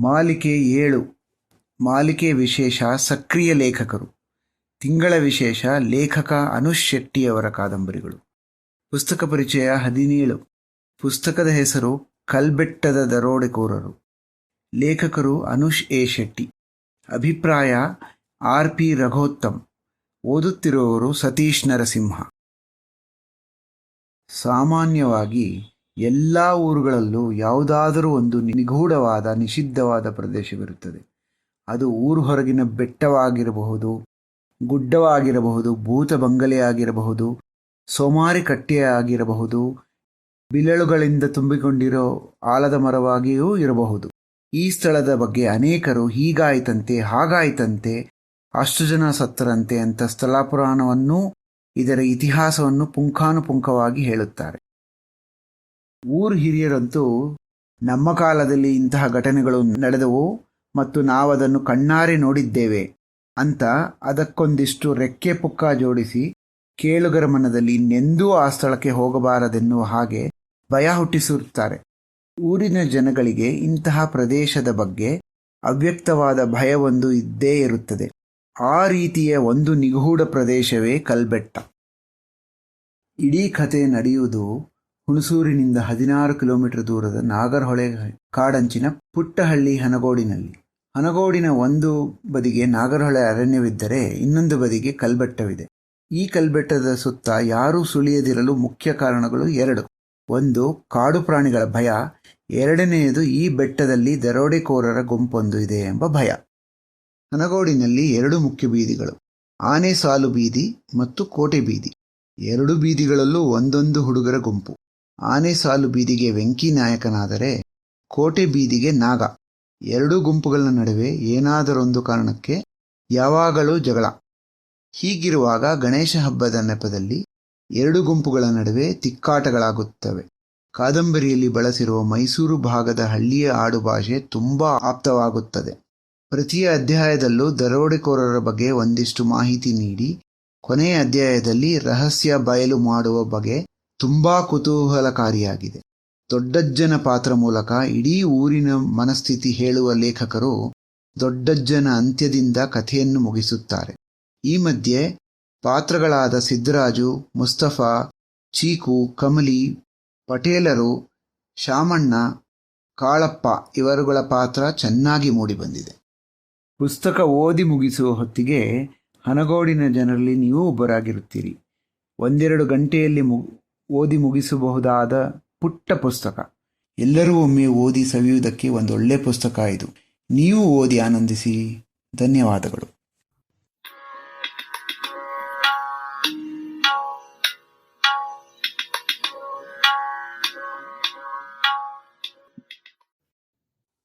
ಮಾಲಿಕೆ 7. ಮಾಲಿಕೆ ವಿಶೇಷ ಸಕ್ರಿಯ ಲೇಖಕರು. ತಿಂಗಳ ವಿಶೇಷ ಲೇಖಕ ಅನುಷ್ ಶೆಟ್ಟಿಯವರ ಕಾದಂಬರಿಗಳು. ಪುಸ್ತಕ ಪರಿಚಯ 17. ಪುಸ್ತಕದ ಹೆಸರು ಕಲ್ಬೆಟ್ಟದ ದರೋಡೆಕೋರರು. ಲೇಖಕರು ಅನುಷ್ ಎ ಶೆಟ್ಟಿ. ಅಭಿಪ್ರಾಯ ಆರ್ ಪಿ ರಘೋತ್ತಮ್. ಓದುತ್ತಿರುವವರು ಸತೀಶ್ ನರಸಿಂಹ. ಸಾಮಾನ್ಯವಾಗಿ ಎಲ್ಲ ಊರುಗಳಲ್ಲೂ ಯಾವುದಾದರೂ ಒಂದು ನಿಗೂಢವಾದ ನಿಷಿದ್ಧವಾದ ಪ್ರದೇಶವಿರುತ್ತದೆ. ಅದು ಊರು ಹೊರಗಿನ ಬೆಟ್ಟವಾಗಿರಬಹುದು, ಗುಡ್ಡವಾಗಿರಬಹುದು, ಭೂತ ಬಂಗಲೆಯಾಗಿರಬಹುದು, ಸೋಮಾರಿ ಕಟ್ಟೆಯಾಗಿರಬಹುದು, ಬಿಲಳುಗಳಿಂದ ತುಂಬಿಕೊಂಡಿರೋ ಆಲದ ಮರವಾಗಿಯೂ ಇರಬಹುದು. ಈ ಸ್ಥಳದ ಬಗ್ಗೆ ಅನೇಕರು ಹೀಗಾಯಿತಂತೆ, ಹಾಗಾಯಿತಂತೆ, ಅಷ್ಟು ಜನ ಸತ್ತರಂತೆ ಅಂತ ಸ್ಥಳ ಪುರಾಣವನ್ನೂ ಇದರ ಇತಿಹಾಸವನ್ನು ಪುಂಖಾನುಪುಂಖವಾಗಿ ಹೇಳುತ್ತಾರೆ. ಊರು ಹಿರಿಯರಂತೂ ನಮ್ಮ ಕಾಲದಲ್ಲಿ ಇಂತಹ ಘಟನೆಗಳು ನಡೆದವು ಮತ್ತು ನಾವದನ್ನು ಕಣ್ಣಾರೆ ನೋಡಿದ್ದೇವೆ ಅಂತ ಅದಕ್ಕೊಂದಿಷ್ಟು ರೆಕ್ಕೆ ಪುಕ್ಕ ಜೋಡಿಸಿ ಕೇಳುಗರ ಮನದಲ್ಲಿ ಇನ್ನೆಂದೂ ಆ ಸ್ಥಳಕ್ಕೆ ಹೋಗಬಾರದೆನ್ನುವ ಹಾಗೆ ಭಯ ಹುಟ್ಟಿಸುತ್ತಾರೆ. ಊರಿನ ಜನಗಳಿಗೆ ಇಂತಹ ಪ್ರದೇಶದ ಬಗ್ಗೆ ಅವ್ಯಕ್ತವಾದ ಭಯವೊಂದು ಇದ್ದೇ ಇರುತ್ತದೆ. ಆ ರೀತಿಯ ಒಂದು ನಿಗೂಢ ಪ್ರದೇಶವೇ ಕಲ್ಬೆಟ್ಟ. ಇಡೀ ಕಥೆ ನಡೆಯುವುದು ಹುಣಸೂರಿನಿಂದ 16 ಕಿಲೋಮೀಟರ್ ದೂರದ ನಾಗರಹೊಳೆ ಕಾಡಂಚಿನ ಪುಟ್ಟಹಳ್ಳಿ ಹನಗೋಡಿನಲ್ಲಿ. ಹನಗೋಡಿನ ಒಂದು ಬದಿಗೆ ನಾಗರಹೊಳೆ ಅರಣ್ಯವಿದ್ದರೆ ಇನ್ನೊಂದು ಬದಿಗೆ ಕಲ್ಬೆಟ್ಟವಿದೆ. ಈ ಕಲ್ಬೆಟ್ಟದ ಸುತ್ತ ಯಾರೂ ಸುಳಿಯದಿರಲು ಮುಖ್ಯ ಕಾರಣಗಳು 2. ಒಂದು, ಕಾಡು ಪ್ರಾಣಿಗಳ ಭಯ. 2ನೇದು, ಈ ಬೆಟ್ಟದಲ್ಲಿ ದರೋಡೆಕೋರರ ಗುಂಪೊಂದು ಇದೆ ಎಂಬ ಭಯ. ಹನಗೋಡಿನಲ್ಲಿ 2 ಮುಖ್ಯ ಬೀದಿಗಳು, ಆನೆ ಸಾಲು ಬೀದಿ ಮತ್ತು ಕೋಟೆ ಬೀದಿ. 2 ಬೀದಿಗಳಲ್ಲೂ ಒಂದೊಂದು ಹುಡುಗರ ಗುಂಪು. ಆನೆ ಸಾಲು ಬೀದಿಗೆ ವೆಂಕಿ ನಾಯಕನಾದರೆ ಕೋಟೆ ಬೀದಿಗೆ ನಾಗ. 2 ಗುಂಪುಗಳ ನಡುವೆ ಏನಾದರೊಂದು ಕಾರಣಕ್ಕೆ ಯಾವಾಗಲೂ ಜಗಳ. ಹೀಗಿರುವಾಗ ಗಣೇಶ ಹಬ್ಬದ ನೆಪದಲ್ಲಿ 2 ಗುಂಪುಗಳ ನಡುವೆ ತಿಕ್ಕಾಟಗಳಾಗುತ್ತವೆ. ಕಾದಂಬರಿಯಲ್ಲಿ ಬಳಸಿರುವ ಮೈಸೂರು ಭಾಗದ ಹಳ್ಳಿಯ ಆಡುಭಾಷೆ ತುಂಬ ಆಪ್ತವಾಗುತ್ತದೆ. ಪ್ರತಿಯ ಅಧ್ಯಾಯದಲ್ಲೂ ದರೋಡೆಕೋರರ ಬಗ್ಗೆ ಒಂದಿಷ್ಟು ಮಾಹಿತಿ ನೀಡಿ ಕೊನೆಯ ಅಧ್ಯಾಯದಲ್ಲಿ ರಹಸ್ಯ ಬಯಲು ಮಾಡುವ ಬಗೆ ತುಂಬ ಕುತೂಹಲಕಾರಿಯಾಗಿದೆ. ದೊಡ್ಡಜ್ಜನ ಪಾತ್ರ ಮೂಲಕ ಇಡೀ ಊರಿನ ಮನಸ್ಥಿತಿ ಹೇಳುವ ಲೇಖಕರು ದೊಡ್ಡಜ್ಜನ ಅಂತ್ಯದಿಂದ ಕಥೆಯನ್ನು ಮುಗಿಸುತ್ತಾರೆ. ಈ ಮಧ್ಯೆ ಪಾತ್ರಗಳಾದ ಸಿದ್ದರಾಜು, ಮುಸ್ತಫಾ, ಚೀಕು, ಕಮಲಿ, ಪಟೇಲರು, ಶಾಮಣ್ಣ, ಕಾಳಪ್ಪ ಇವರುಗಳ ಪಾತ್ರ ಚೆನ್ನಾಗಿ ಮೂಡಿಬಂದಿದೆ. ಪುಸ್ತಕ ಓದಿ ಮುಗಿಸುವ ಹೊತ್ತಿಗೆ ಹನಗೋಡಿನ ಜನರಲ್ಲಿ ನೀವು ಒಬ್ಬರಾಗಿರುತ್ತೀರಿ. 1-2 ಗಂಟೆಯಲ್ಲಿ ಓದಿ ಮುಗಿಸಬಹುದಾದ ಪುಟ್ಟ ಪುಸ್ತಕ. ಎಲ್ಲರೂ ಒಮ್ಮೆ ಓದಿ ಸವಿಯುವುದಕ್ಕೆ ಒಂದೊಳ್ಳೆ ಪುಸ್ತಕ ಇದು. ನೀವು ಓದಿ ಆನಂದಿಸಿ. ಧನ್ಯವಾದಗಳು.